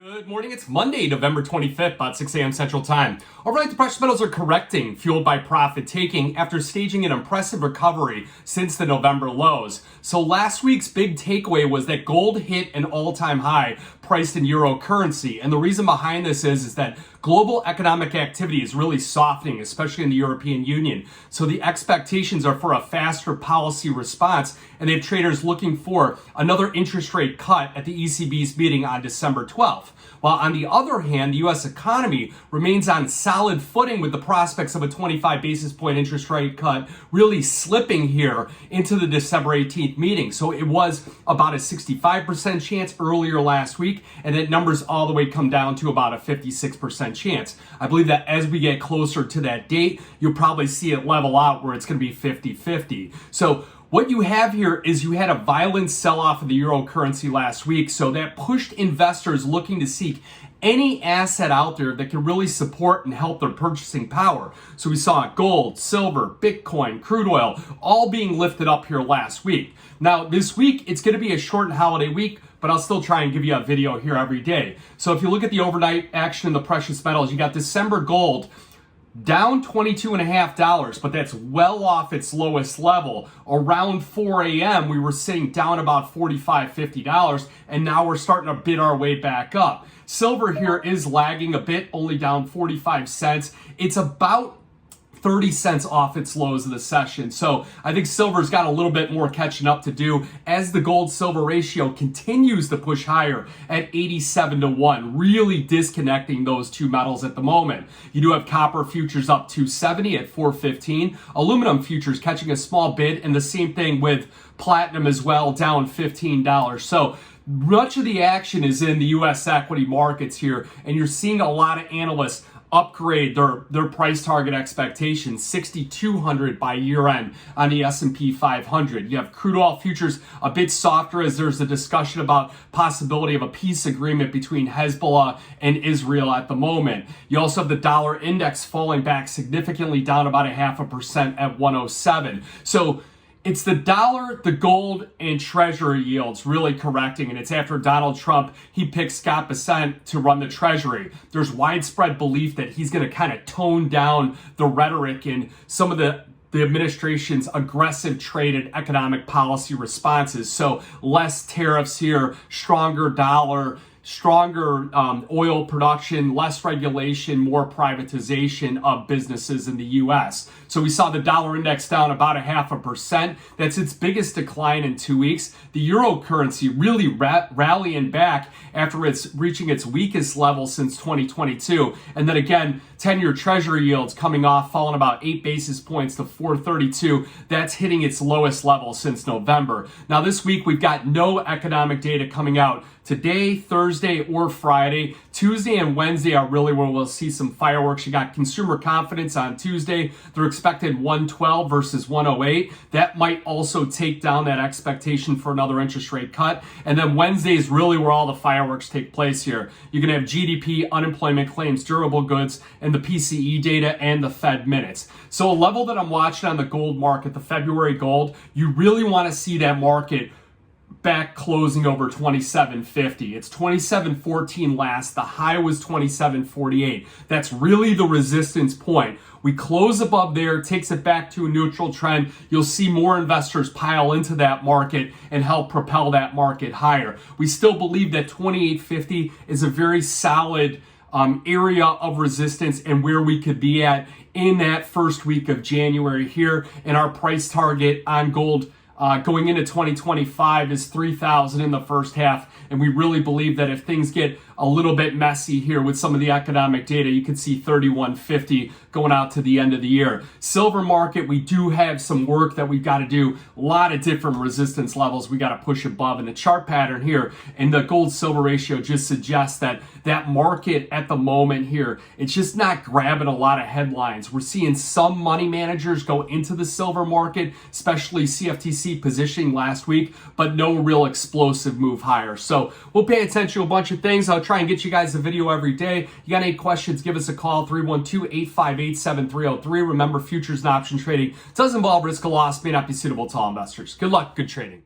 Good morning, it's Monday, November 25th, about 6 a.m. Central Time. Overnight, the precious metals are correcting, fueled by profit taking after staging an impressive recovery since the November lows. So last week's big takeaway was that gold hit an all-time high priced in euro currency. And the reason behind this is that global economic activity is really softening, especially in the European Union. So the expectations are for a faster policy response, and they have traders looking for another interest rate cut at the ECB's meeting on December 12th. While on the other hand, the U.S. economy remains on solid footing with the prospects of a 25 basis point interest rate cut really slipping here into the December 18th meeting. So it was about a 65% chance earlier last week, and that numbers all the way come down to about a 56% chance. I believe that as we get closer to that date, you'll probably see it level out where it's going to be 50-50. So what you have here is you had a violent sell-off of the euro currency last week, so that pushed investors looking to seek any asset out there that can really support and help their purchasing power. So we saw gold, silver, Bitcoin, crude oil, all being lifted up here last week. Now, this week, it's going to be a shortened holiday week, but I'll still try and give you a video here every day. So if you look at the overnight action in the precious metals, you got December gold down $22.50, but that's well off its lowest level. Around 4 a.m., we were sitting down about $45, $50, and now we're starting to bid our way back up. Silver here is lagging a bit, only down 45 cents. It's about 30 cents off its lows of the session. So I think silver's got a little bit more catching up to do as the gold-silver ratio continues to push higher at 87-1, really disconnecting those two metals at the moment. You do have copper futures up 270 at 415, aluminum futures catching a small bid, and the same thing with platinum as well, down $15. So much of the action is in the U.S. equity markets here, and you're seeing a lot of analysts upgrade their price target expectations, 6,200 by year end on the S&P 500. You have crude oil futures a bit softer as there's a discussion about possibility of a peace agreement between Hezbollah and Israel at the moment. You also have the dollar index falling back significantly, down about 0.5% at 107. So it's the dollar, the gold, and treasury yields really correcting, and it's after Donald Trump, he picked Scott Bessent to run the treasury. There's widespread belief that he's going to kind of tone down the rhetoric in some of the administration's aggressive trade and economic policy responses. So less tariffs here, stronger dollar, stronger oil production, less regulation, more privatization of businesses in the U.S. So we saw the dollar index down about 0.5%. That's its biggest decline in 2 weeks. The euro currency really rallying back after it's reaching its weakest level since 2022. And then again, 10-year treasury yields coming off, falling about 8 basis points to 432. That's hitting its lowest level since November. Now this week, we've got no economic data coming out today, Thursday, or Friday. Tuesday and Wednesday are really where we'll see some fireworks. You got consumer confidence on Tuesday. They're expected 112 versus 108. That might also take down that expectation for another interest rate cut. And then Wednesday is really where all the fireworks take place here. You're going to have GDP, unemployment claims, durable goods, and the PCE data and the Fed minutes. So a level that I'm watching on the gold market, the February gold, you really want to see that market back closing over 27.50. It's 27.14 last. The high was 27.48. That's really the resistance point. We close above there, takes it back to a neutral trend. You'll see more investors pile into that market and help propel that market higher. We still believe that 28.50 is a very solid area of resistance and where we could be at in that first week of January here. And our price target on gold going into 2025 is 3,000 in the first half. And we really believe that if things get a little bit messy here with some of the economic data, you could see 31.50 going out to the end of the year. Silver market, we do have some work that we've got to do. A lot of different resistance levels we got to push above. And the chart pattern here and the gold silver ratio just suggests that that market at the moment here, it's just not grabbing a lot of headlines. We're seeing some money managers go into the silver market, especially CFTC positioning last week, but no real explosive move higher. So we'll pay attention to a bunch of things. I'll try and get you guys a video every day. You got any questions, give us a call, 312-858-7303. Remember, futures and option trading does involve risk of loss, may not be suitable to all investors. Good luck, good trading.